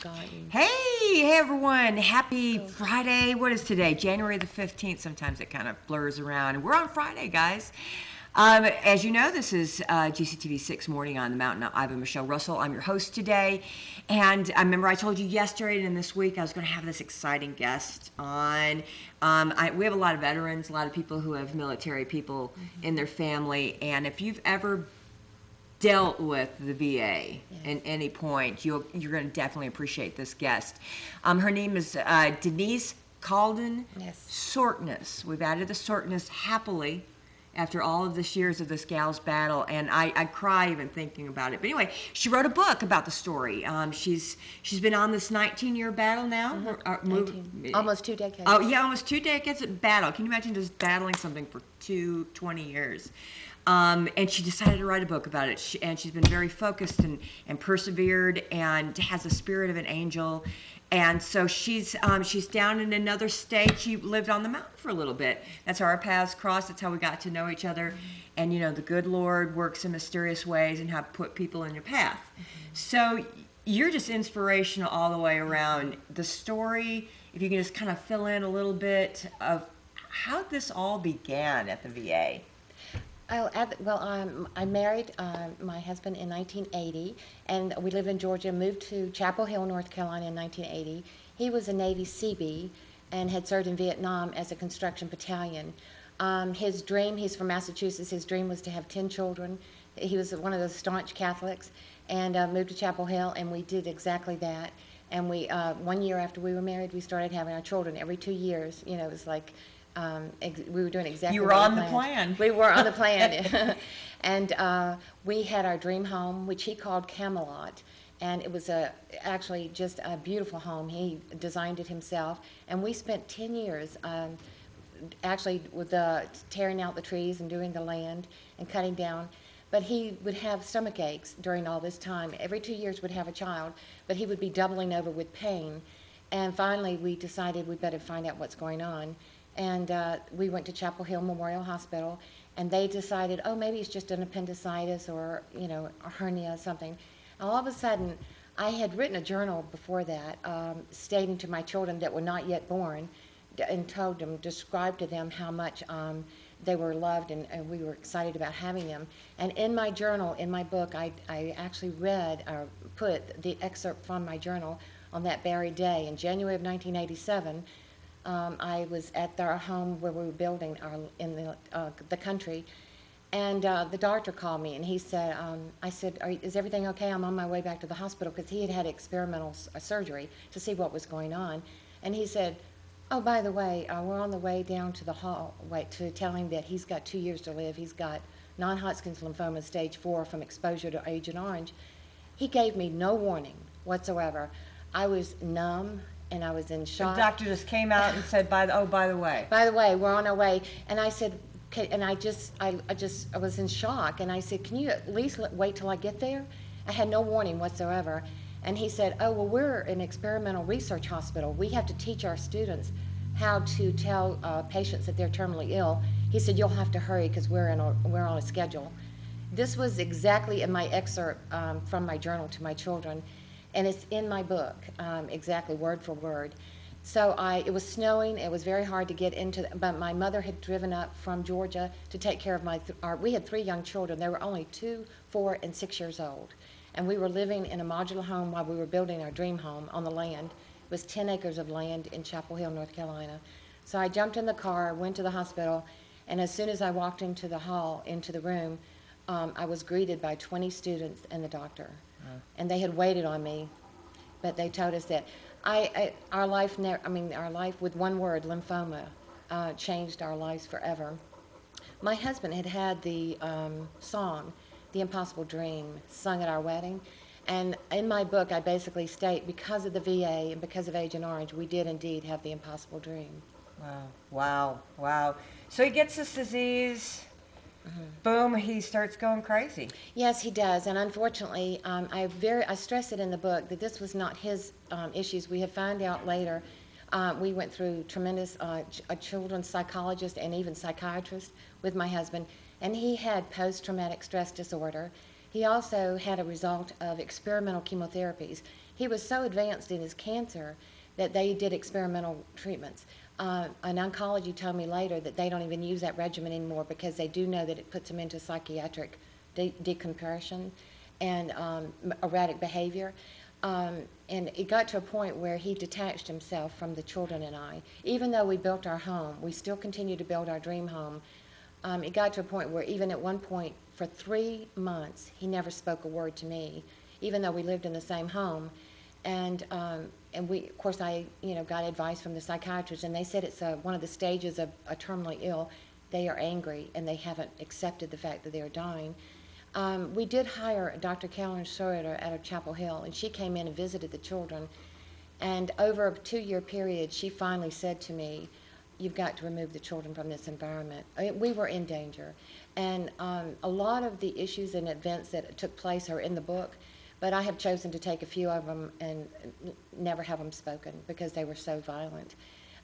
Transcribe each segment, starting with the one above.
forgotten. Hey everyone, happy Friday. What is today? January the 15th. Sometimes it kind of blurs around. We're on Friday, guys. As you know, this is GCTV6 Morning on the Mountain. I'm Michelle Russell. I'm your host today. And I remember I told you yesterday and this week I was going to have this exciting guest on. We have a lot of veterans, a lot of people who have military people in their family. And if you've ever dealt with the VA at any point, you're going to definitely appreciate this guest. Her name is Denise Caldon. Yes. Sorkness. We've added the Sorkness happily after all of this years of this gal's battle, and I cry even thinking about it. But anyway, she wrote a book about the story. She's been on this 19-year battle now. Almost 2 decades. Oh yeah, almost 2 decades of battle. Can you imagine just battling something for 20 years? And she decided to write a book about it. And she's been very focused and persevered and has the spirit of an angel. And so she's down in another state. She lived on the mountain for a little bit. That's how our paths crossed. That's how we got to know each other. And, you know, the good Lord works in mysterious ways and have put people in your path. So you're just inspirational all the way around. The story, if you can just kind of fill in a little bit of how this all began at the VA. I married my husband in 1980, and we lived in Georgia, moved to Chapel Hill, North Carolina in 1980. He was a Navy Seabee and had served in Vietnam as a construction battalion. His dream, he's from Massachusetts, his dream was to have 10 children. He was one of those staunch Catholics, and moved to Chapel Hill, and we did exactly that. And we 1 year after we were married, we started having our children every 2 years. You know, it was like we were doing exactly. You were on the plan. We were on the plan, and we had our dream home, which he called Camelot, and it was actually just a beautiful home. He designed it himself, and we spent 10 years actually with tearing out the trees and doing the land and cutting down. But he would have stomach aches during all this time. Every 2 years would have a child, but he would be doubling over with pain. And finally, we decided we better find out what's going on. And we went to Chapel Hill Memorial Hospital, and they decided, oh, maybe it's just an appendicitis or, you know, a hernia or something. And all of a sudden, I had written a journal before that, stating to my children that were not yet born, and told them, described to them how much they were loved, and we were excited about having them. And in my journal, in my book, I actually read or put the excerpt from my journal on that very day in January of 1987. I was at our home where we were building in the country, and the doctor called me, and he said, I said, is everything okay? I'm on my way back to the hospital, because he had had experimental surgery to see what was going on. And he said, oh, by the way, we're on the way down to the hallway to tell him that he's got 2 years to live. He's got non-Hodgkin's lymphoma stage 4 from exposure to Agent Orange. He gave me no warning whatsoever. I was numb, and I was in shock. The doctor just came out and said, by the way. By the way, we're on our way. And I said, okay, and I was in shock. And I said, can you at least wait till I get there? I had no warning whatsoever. And he said, oh, well, we're an experimental research hospital. We have to teach our students how to tell patients that they're terminally ill. He said, you'll have to hurry, because we're on a schedule. This was exactly in my excerpt from my journal to my children. And it's in my book, exactly word for word. So it was snowing. It was very hard to get into, but my mother had driven up from Georgia to take care of we had 3 young children. They were only 2, 4, and 6 years old. And we were living in a modular home while we were building our dream home on the land. It was 10 acres of land in Chapel Hill, North Carolina. So I jumped in the car, went to the hospital, and as soon as I walked into the hall, into the room, I was greeted by 20 students and the doctor. And they had waited on me, but they told us that our life with one word, lymphoma, changed our lives forever. My husband had the song, The Impossible Dream, sung at our wedding. And in my book, I basically state, because of the VA and because of Agent Orange, we did indeed have the impossible dream. Wow. So he gets this disease. Boom, he starts going crazy. Yes, he does. And unfortunately, I stress it in the book that this was not his issues. We had found out later. We went through tremendous a children's psychologist and even psychiatrist with my husband, and he had post-traumatic stress disorder. He also had a result of experimental chemotherapies. He was so advanced in his cancer that they did experimental treatments. An oncology told me later that they don't even use that regimen anymore because they do know that it puts him into psychiatric decompression and erratic behavior. And it got to a point where he detached himself from the children and I. Even though we built our home, we still continued to build our dream home. It got to a point where even at one point, for 3 months, he never spoke a word to me, even though we lived in the same home. And we, of course, I got advice from the psychiatrist, and they said it's one of the stages of a terminally ill. They are angry, and they haven't accepted the fact that they are dying. We did hire Dr. Caldon out of Chapel Hill, and she came in and visited the children. And over a 2-year period, she finally said to me, "You've got to remove the children from this environment." We were in danger. And a lot of the issues and events that took place are in the book, but I have chosen to take a few of them and never have them spoken because they were so violent.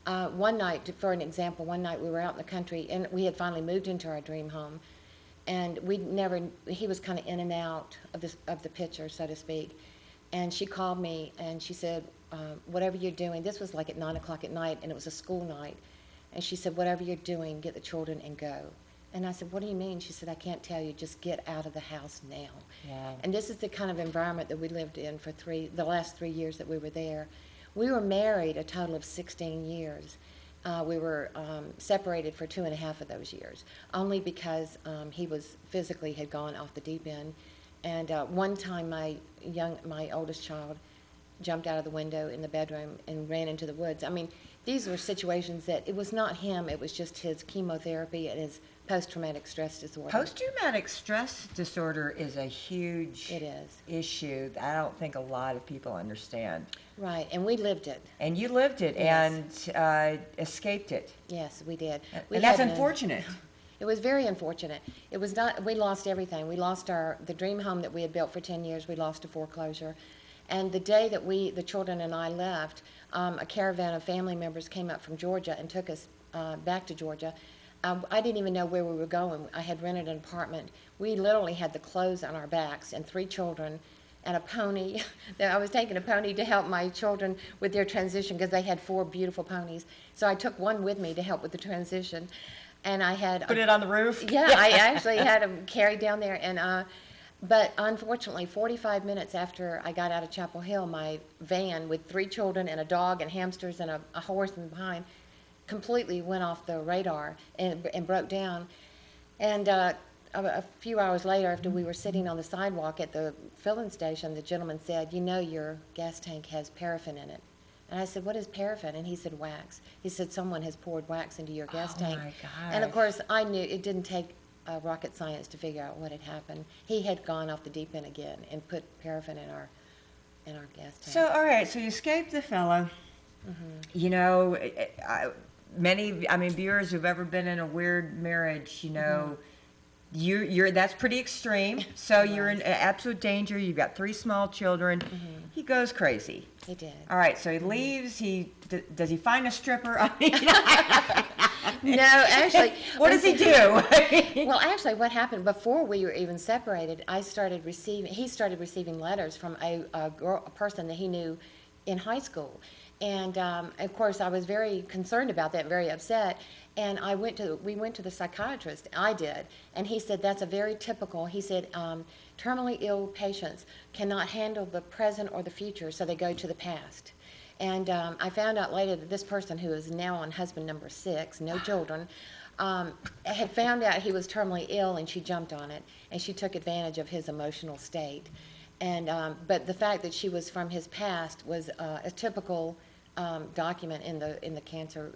One night, for an example, one night we were out in the country, and we had finally moved into our dream home. And he was kind of in and out of the picture, so to speak. And she called me and she said, "Whatever you're doing," this was like at 9 o'clock at night, and it was a school night. And she said, "Whatever you're doing, get the children and go." And I said, "What do you mean?" She said, "I can't tell you, just get out of the house now." Wow. And this is the kind of environment that we lived in for the last 3 years that we were there. We were married a total of 16 years. We were separated for 2.5 of those years, only because he was physically had gone off the deep end. And one time my oldest child jumped out of the window in the bedroom and ran into the woods. I mean, these were situations that it was not him, it was just his chemotherapy and his post-traumatic stress disorder. Post-traumatic stress disorder is a huge It is. issue that I don't think a lot of people understand. Right, and we lived it. And you lived it Yes. and escaped it. Yes, we did. And that's unfortunate. It was very unfortunate. It was not. We lost everything. We lost the dream home that we had built for 10 years. We lost to foreclosure. And the day that the children and I left, a caravan of family members came up from Georgia and took us back to Georgia. I didn't even know where we were going. I had rented an apartment. We literally had the clothes on our backs and 3 children and a pony. I was taking a pony to help my children with their transition because they had 4 beautiful ponies. So I took one with me to help with the transition. And I had Put it on the roof? Yeah, I actually had them carried down there. And but unfortunately, 45 minutes after I got out of Chapel Hill, my van with 3 children and a dog and hamsters and a horse in behind completely went off the radar and broke down. And a few hours later, after we were sitting on the sidewalk at the filling station, the gentleman said, "You know your gas tank has paraffin in it." And I said, "What is paraffin?" And he said, "Wax." He said, "Someone has poured wax into your gas tank." Oh my gosh. And of course, I knew it didn't take rocket science to figure out what had happened. He had gone off the deep end again and put paraffin in our gas tank. So, all right, so you escaped the fellow. You know, viewers who've ever been in a weird marriage, you know, you're that's pretty extreme. So you're in absolute danger. You've got 3 small children. He goes crazy. He did. All right, so he leaves. Does he find a stripper? I mean, No, actually. what does he do? Well, actually, what happened before we were even separated, he started receiving letters from a person that he knew in high school. And of course, I was very concerned about that, very upset. And we went to the psychiatrist, I did, and he said that's a very typical, he said, terminally ill patients cannot handle the present or the future, so they go to the past. And I found out later that this person, who is now on husband number 6, no children, had found out he was terminally ill, and she jumped on it, and she took advantage of his emotional state. And but the fact that she was from his past was a typical document in the cancer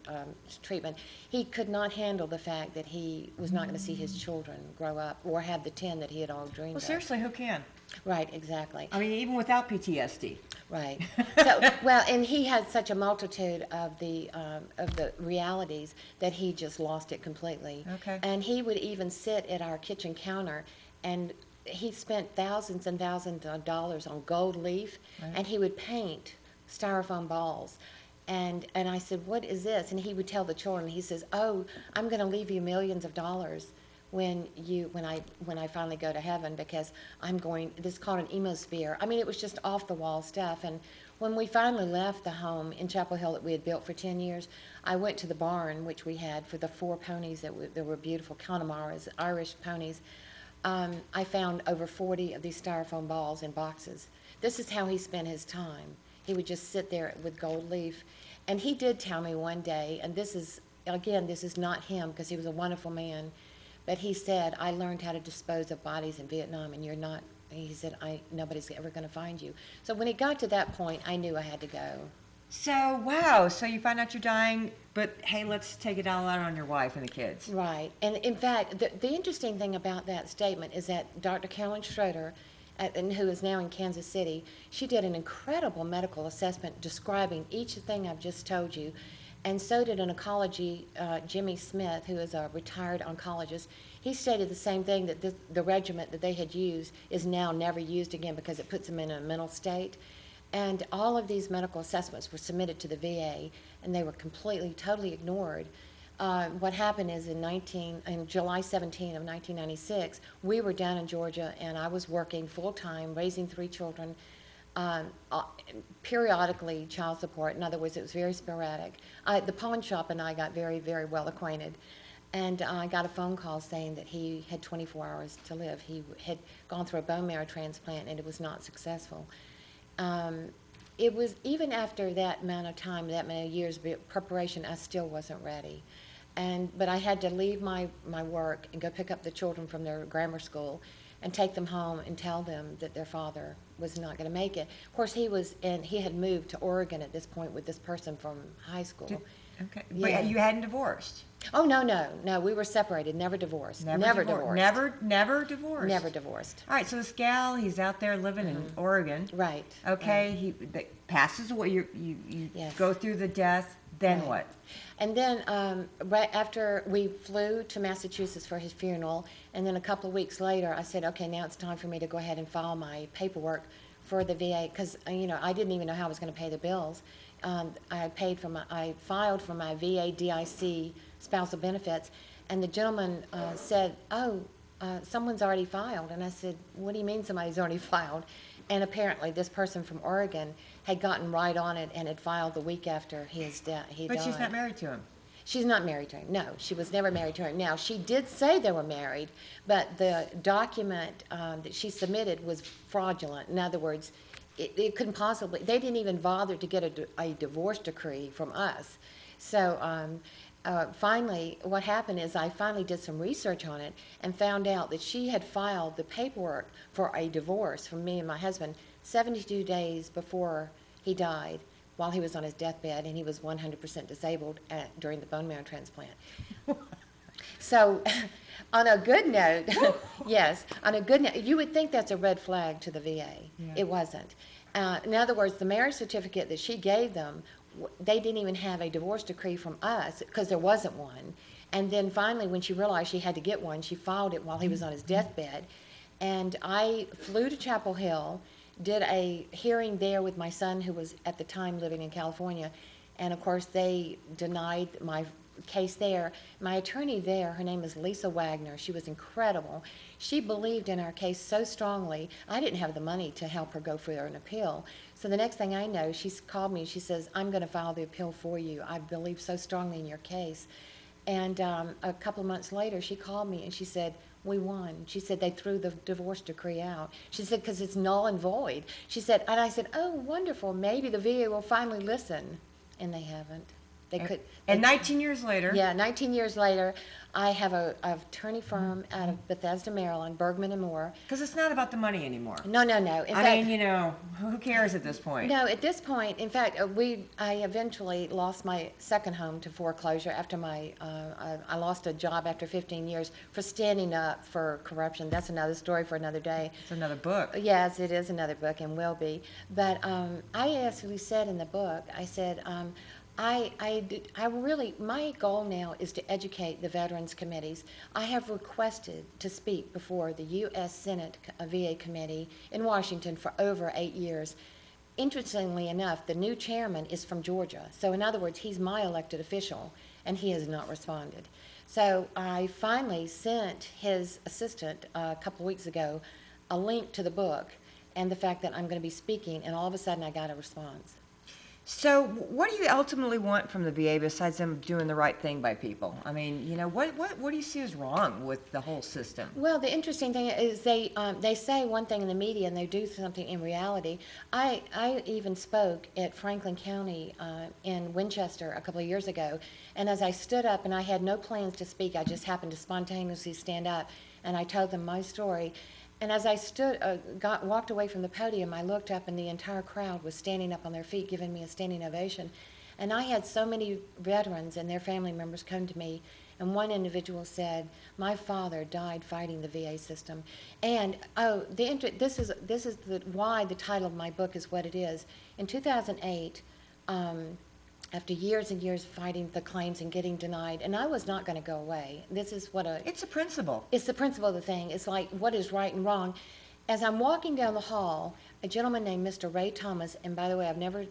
treatment. He could not handle the fact that he was not going to see his children grow up or have the 10 that he had all dreamed Well, of. seriously, who can? Right, exactly. I mean, even without PTSD. Right. So, well, and he had such a multitude of the realities that he just lost it completely. Okay. And he would even sit at our kitchen counter, and he spent thousands and thousands of dollars on gold leaf, and he would paint styrofoam balls. And I said, "What is this?" And he would tell the children, he says, "Oh, I'm going to leave you millions of dollars when I finally go to heaven, because this is called an emosphere. I mean, it was just off the wall stuff. And when we finally left the home in Chapel Hill that we had built for 10 years, I went to the barn, which we had for the 4 ponies that were beautiful Connemara's, Irish ponies. I found over 40 of these styrofoam balls in boxes. This is how he spent his time. He would just sit there with gold leaf. And he did tell me one day, and this is not him, because he was a wonderful man, but he said, I learned how to dispose of bodies in Vietnam, and he said, nobody's ever going to find you. So when it got to that point, I knew I had to go. So, wow. So you find out you're dying, but hey, let's take it all out on your wife and the kids. Right. And in fact, the interesting thing about that statement is that Dr. Carolyn Schroeder, who is now in Kansas City, she did an incredible medical assessment describing each thing I've just told you. And so did an oncology, Jimmy Smith, who is a retired oncologist. He stated the same thing, that the regimen that they had used is now never used again because it puts them in a mental state. And all of these medical assessments were submitted to the VA, and they were totally ignored. What happened is in July 17 of 1996, we were down in Georgia, and I was working full-time, raising 3 children, periodically child support. In other words, it was very sporadic. The pawn shop and I got very, very well acquainted. And I got a phone call saying that he had 24 hours to live. He had gone through a bone marrow transplant, and it was not successful. It was, even after that amount of time, that many years of preparation, I still wasn't ready. But I had to leave my work and go pick up the children from their grammar school and take them home and tell them that their father was not going to make it. Of course, he had moved to Oregon at this point with this person from high school. Okay. Yeah. But you hadn't divorced. Oh, no, we were separated, never divorced. Never divorced. Never divorced. Never divorced. All right, so this gal, he's out there living in Oregon. Right. Okay, he passes away. You Yes. go through the death. Then Right. what? And then right after, we flew to Massachusetts for his funeral, and then a couple of weeks later, I said, okay, now it's time for me to go ahead and file my paperwork for the VA, because I didn't even know how I was going to pay the bills. I filed for my VA DIC spousal benefits, and the gentleman said, someone's already filed. And I said, what do you mean somebody's already filed? And apparently this person from Oregon had gotten right on it and had filed the week after he died. But she's not married to him. She's not married to him. No, she was never married to him. Now, she did say they were married, but the document that she submitted was fraudulent. In other words, it couldn't possibly, they didn't even bother to get a divorce decree from us. So finally, what happened is I finally did some research on it and found out that she had filed the paperwork for a divorce from me and my husband 72 days before he died, while he was on his deathbed, and he was 100% disabled during the bone marrow transplant. So, on a good note, yes, on a good note, you would think that's a red flag to the VA. Yeah. It wasn't. In other words, the marriage certificate that she gave them, they didn't even have a divorce decree from us, because there wasn't one. And then finally, when she realized she had to get one, she filed it while he was on his deathbed. And I flew to Chapel Hill, did a hearing there with my son, who was at the time living in California, and of course they denied my case there. My attorney there, her name is Lisa Wagner. She was incredible. She believed in our case so strongly. I didn't have the money to help her go for an appeal. So the next thing I know, she's called me. She says, I'm going to file the appeal for you. I believe so strongly in your case. And a couple of months later, she called me and she said, we won. She said they threw the divorce decree out. She said, because it's null and void. She said, and I said, oh, wonderful. Maybe the VA will finally listen. And they haven't. And 19 years later. Yeah, 19 years later, I have an attorney firm out of Bethesda, Maryland, Bergman and Moore. Because it's not about the money anymore. No. I mean, who cares at this point? No, at this point, in fact, I eventually lost my second home to foreclosure after I lost a job after 15 years for standing up for corruption. That's another story for another day. It's another book. Yes, it is another book and will be. But I actually said in the book, I said, my goal now is to educate the Veterans Committees. I have requested to speak before the U.S. Senate VA Committee in Washington for over 8 years. Interestingly enough, the new chairman is from Georgia. So in other words, he's my elected official, and he has not responded. So I finally sent his assistant a couple of weeks ago a link to the book and the fact that I'm going to be speaking, and all of a sudden I got a response. So, what do you ultimately want from the VA besides them doing the right thing by people? I mean, what do you see as wrong with the whole system? Well, the interesting thing is they say one thing in the media and they do something in reality. I even spoke at Franklin County in Winchester a couple of years ago, and as I stood up, and I had no plans to speak, I just happened to spontaneously stand up, and I told them my story. And as I walked away from the podium, I looked up, and the entire crowd was standing up on their feet, giving me a standing ovation. And I had so many veterans and their family members come to me, and one individual said, "My father died fighting the VA system." And this is why the title of my book is what it is. In 2008, after years and years fighting the claims and getting denied, and I was not going to go away. This is what It's a principle. it's the principle of the thing. It's like what is right and wrong. As I'm walking down the hall, a gentleman named Mr. Ray Thomas, and by the way, I've never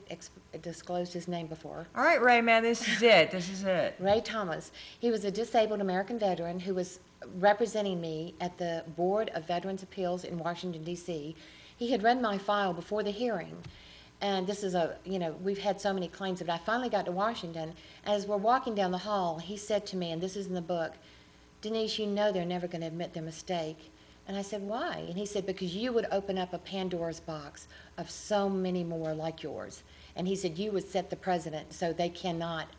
disclosed his name before. All right, Ray, man, this is it. This is it. Ray Thomas. He was a disabled American veteran who was representing me at the Board of Veterans Appeals in Washington, D.C. He had read my file before the hearing. And this is we've had so many claims, but I finally got to Washington. As we're walking down the hall, he said to me, and this is in the book, "Denise, you know they're never going to admit their mistake." And I said, "Why?" And he said, "Because you would open up a Pandora's box of so many more like yours." And he said, "You would set the precedent, so they cannot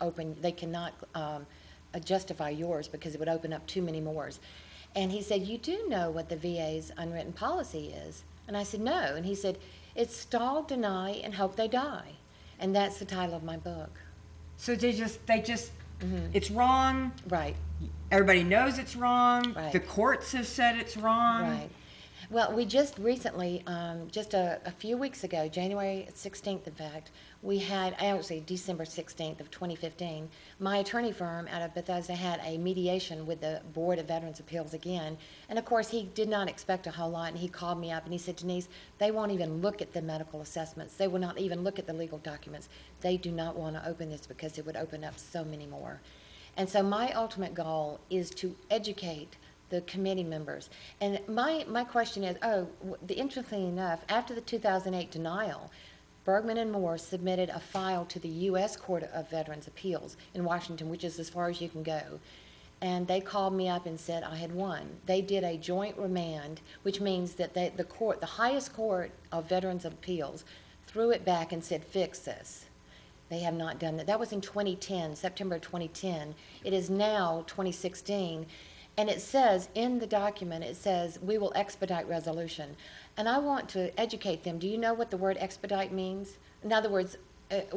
justify yours because it would open up too many more." And he said, "You do know what the VA's unwritten policy is?" And I said, "No." And he said, "It's stall, deny, and hope they die." And that's the title of my book. So they just, it's wrong. Right. Everybody knows it's wrong. Right. The courts have said it's wrong. Right. Well, we just recently, just a few weeks ago, January 16th, in fact, we had, actually December 16th of 2015, my attorney firm out of Bethesda had a mediation with the Board of Veterans Appeals again. And of course, he did not expect a whole lot, and he called me up and he said, "Denise, they won't even look at the medical assessments. They will not even look at the legal documents. They do not want to open this because it would open up so many more." And so my ultimate goal is to educate the committee members. And my question is, interestingly enough, after the 2008 denial, Bergman and Moore submitted a file to the U.S. Court of Veterans Appeals in Washington, which is as far as you can go. And they called me up and said I had won. They did a joint remand, which means that the highest court of Veterans Appeals, threw it back and said, "Fix this." They have not done that. That was in 2010, September 2010. It is now 2016. And it says in the document, it says, "We will expedite resolution." And I want to educate them. Do you know what the word expedite means? In other words, if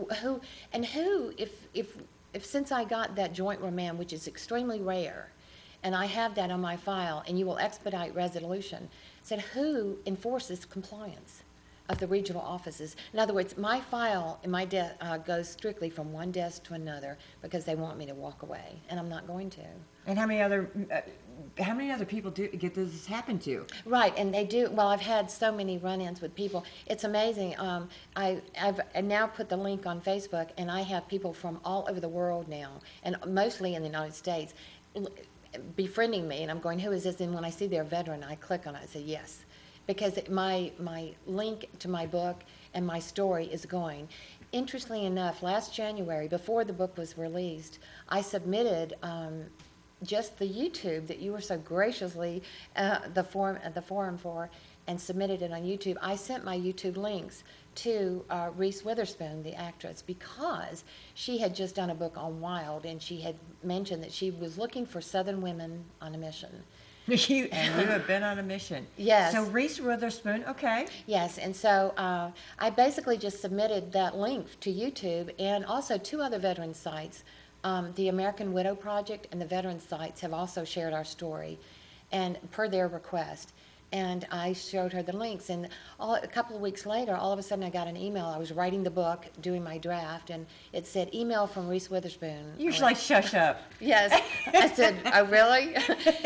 since I got that joint remand, which is extremely rare, and I have that on my file, and you will expedite resolution, said who enforces compliance of the regional offices? In other words, my file and my goes strictly from one desk to another because they want me to walk away, and I'm not going to. And how many other people get this happen to? Right, and they do. Well, I've had so many run-ins with people. It's amazing. I've now put the link on Facebook, and I have people from all over the world now, and mostly in the United States, befriending me, and I'm going, "Who is this?" And when I see they're a veteran, I click on it and say yes, because my link to my book and my story is going. Interestingly enough, last January, before the book was released, I submitted just the YouTube that you were so graciously the forum for, and submitted it on YouTube. I sent my YouTube links to Reese Witherspoon, the actress, because she had just done a book on Wild, and she had mentioned that she was looking for Southern women on a mission. You have been on a mission. Yes. So Reese Witherspoon, okay. Yes, and so I basically just submitted that link to YouTube, and also two other veteran sites. The American Widow Project and the Veteran Sites have also shared our story, and per their request. And I showed her the links, and a couple of weeks later, all of a sudden I got an email. I was writing the book, doing my draft, and it said, "Email from Reese Witherspoon." You should like shush up. Yes. I said, "Oh, really?"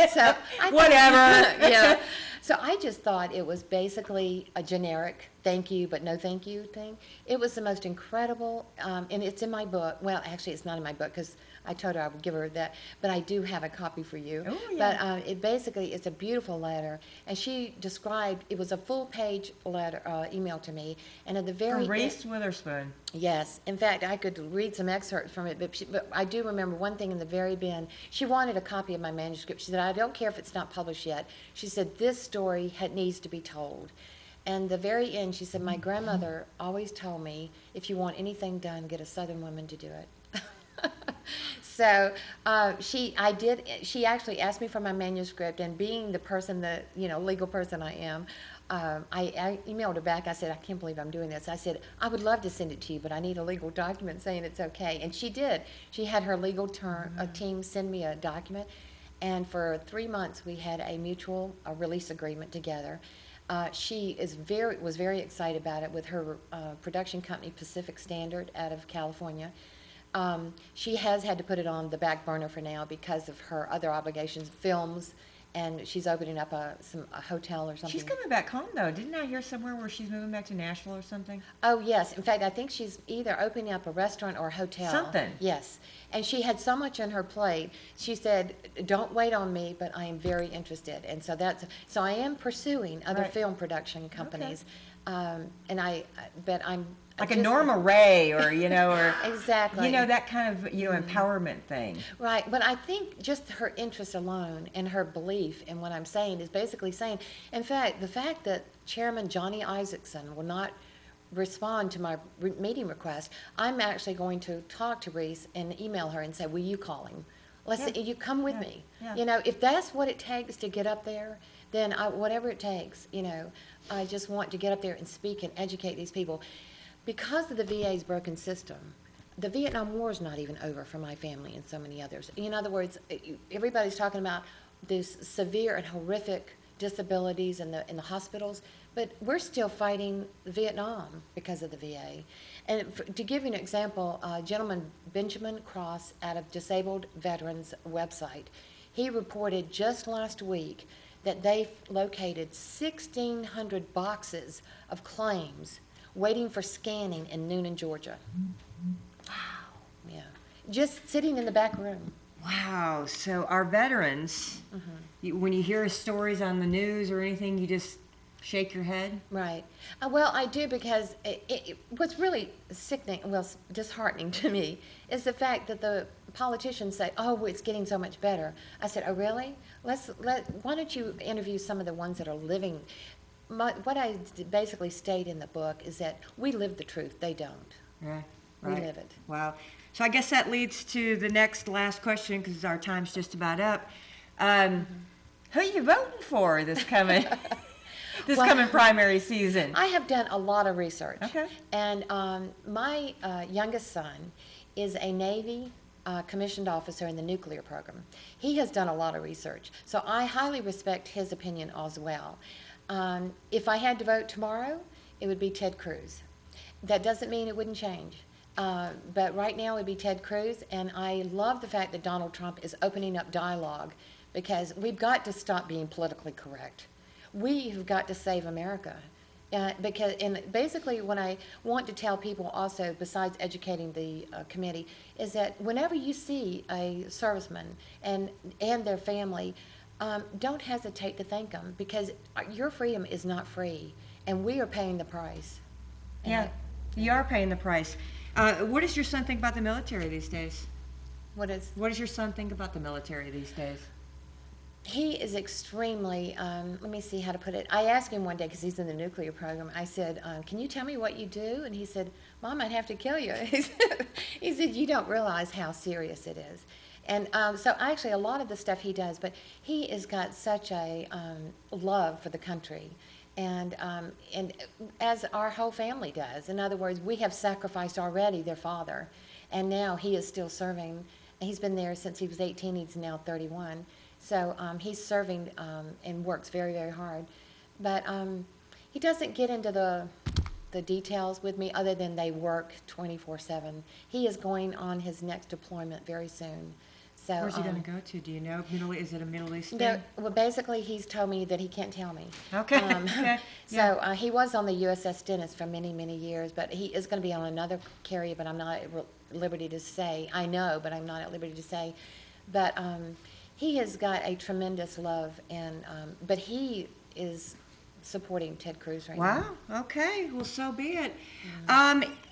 So I whatever. Yeah. So I just thought it was basically a generic thank you, but no thank you thing. It was the most incredible, and it's in my book. Well, actually, it's not in my book because I told her I would give her that, but I do have a copy for you. Oh, But yeah. it basically is a beautiful letter, and she described it was a full-page letter, email to me, and at the very From end, Reese Witherspoon. yes, in fact, I could read some excerpts from it, but I do remember one thing in the very end. She wanted a copy of my manuscript. She said, I don't care if it's not published yet. She said, this story needs to be told. And the very end, she said, my grandmother always told me, if you want anything done, get a Southern woman to do it. So she actually asked me for my manuscript, and being the person, the legal person I am, I emailed her back. I said, I can't believe I'm doing this. I said, I would love to send it to you, but I need a legal document saying it's okay. And she did. She had her legal team send me a document, and for 3 months we had a mutual release agreement together. She was very excited about it with her production company, Pacific Standard, out of California. She has had to put it on the back burner for now because of her other obligations, films, and she's opening up a hotel or something. She's coming back home, though. Didn't I hear somewhere where she's moving back to Nashville or something? Oh, yes. In fact, I think she's either opening up a restaurant or a hotel. Something. Yes. And she had so much on her plate. She said, don't wait on me, but I am very interested. And so I am pursuing other Right. film production companies. But I'm Like a just- Norma Ray, or or Exactly. that kind of empowerment thing. Right, but I think just her interest alone and her belief in what I'm saying is basically saying, in fact, the fact that Chairman Johnny Isaacson will not respond to my meeting request, I'm actually going to talk to Reese and email her and say, will you call him? You come with me. Yeah. If that's what it takes to get up there, then whatever it takes, I just want to get up there and speak and educate these people. Because of the VA's broken system, the Vietnam War is not even over for my family and so many others. In other words, everybody's talking about these severe and horrific disabilities in the hospitals, but we're still fighting Vietnam because of the VA. And to give you an example, gentleman Benjamin Cross out of Disabled Veterans website, he reported just last week that they located 1,600 boxes of claims waiting for scanning in Noonan, Georgia. Wow. Yeah. Just sitting in the back room. Wow. So our veterans, when you hear stories on the news or anything, you just shake your head? Right. Well, I do, because what's really sickening, disheartening to me is the fact that the politicians say, oh, it's getting so much better. I said, oh, really? Why don't you interview some of the ones that are living? What I basically state in the book is that we live the truth. They don't. Right. We live it. Wow. So I guess that leads to the last question, because our time's just about up. Who are you voting for this coming coming primary season? I have done a lot of research. Okay. And my youngest son is a Navy commissioned officer in the nuclear program. He has done a lot of research. So I highly respect his opinion as well. If I had to vote tomorrow, it would be Ted Cruz. That doesn't mean it wouldn't change. But right now it would be Ted Cruz, and I love the fact that Donald Trump is opening up dialogue, because we've got to stop being politically correct. We've got to save America. And basically what I want to tell people also, besides educating the committee, is that whenever you see a serviceman and their family, don't hesitate to thank them, because your freedom is not free, and we are paying the price. Yeah, you are paying the price. What does your son think about the military these days? What does your son think about the military these days? He is extremely, let me see how to put it. I asked him one day, because he's in the nuclear program, I said, can you tell me what you do? And he said, Mom, I'd have to kill you. He said, you don't realize how serious it is. And so actually a lot of the stuff he does, but he has got such a love for the country. And as our whole family does. In other words, we have sacrificed already their father, and now he is still serving. He's been there since he was 18, he's now 31. So he's serving and works very, very hard. But he doesn't get into the details with me, other than they work 24/7. He is going on his next deployment very soon. So Where's he going to go to? Do you know? Is it a Middle East no, thing? well, basically, he's told me that he can't tell me. Okay. Okay. So he was on the USS Dennis for many, many years, but he is going to be on another carrier, but I'm not at liberty to say. I know, but I'm not at liberty to say. But he has got a tremendous love, and but he is supporting Ted Cruz right now. Wow. Okay. Well, so be it.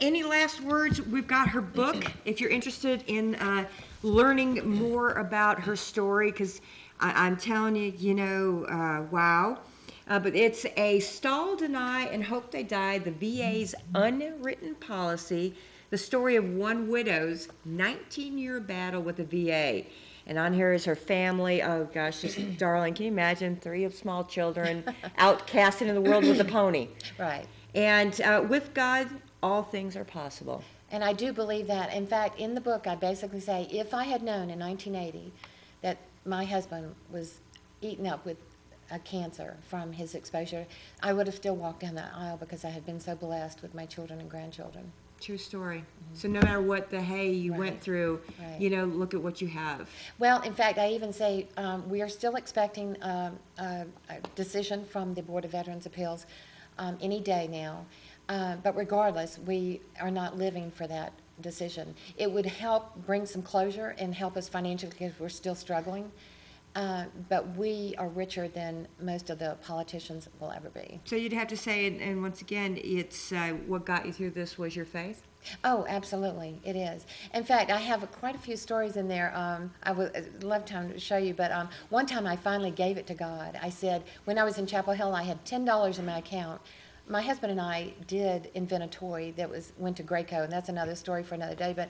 Any last words? We've got her book. If you're interested in learning more about her story, because I'm telling you, wow. But it's a stall, deny, and hope they die, the VA's unwritten policy, the story of one widow's 19-year battle with the VA. And on here is her family. Oh, gosh, just darling. Can you imagine 3 small children outcasted in the world with a pony? Right. And with God, all things are possible. And I do believe that. In fact, in the book, I basically say, if I had known in 1980 that my husband was eaten up with a cancer from his exposure, I would have still walked down that aisle because I had been so blessed with my children and grandchildren. True story. So no matter what the hay you Right. went through, Right. Look at what you have. Well, in fact, I even say we are still expecting a decision from the Board of Veterans Appeals any day now. But regardless, we are not living for that decision. It would help bring some closure and help us financially because we're still struggling. But we are richer than most of the politicians will ever be. So you'd have to say, and once again, it's what got you through this was your faith? Oh, absolutely, it is. In fact, I have quite a few stories in there. I would love time to show you, but one time I finally gave it to God. I said, when I was in Chapel Hill, I had $10 in my account. My husband and I did invent a toy that went to Graco, and that's another story for another day. But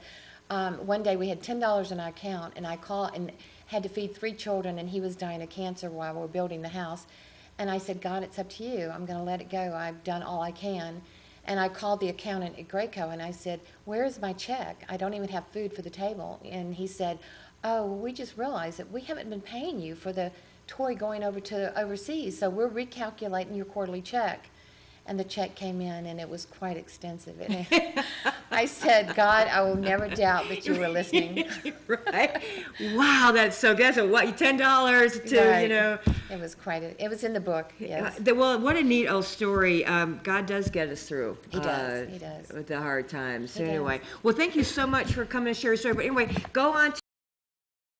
one day we had $10 in our account, and I called and had to feed 3 children, and he was dying of cancer while we were building the house. And I said, God, it's up to you. I'm going to let it go. I've done all I can. And I called the accountant at Graco, and I said, where is my check? I don't even have food for the table. And he said, oh, we just realized that we haven't been paying you for the toy going over to overseas, so we're recalculating your quarterly check. And the check came in, and it was quite extensive. And I said, God, I will never doubt that you were listening. Right? Wow, that's what, $10 to, Right. It was it was in the book, yes. Well, what a neat old story. God does get us through. He does. With the hard times. So He anyway, does. well, thank you so much for coming to share your story. But anyway, go on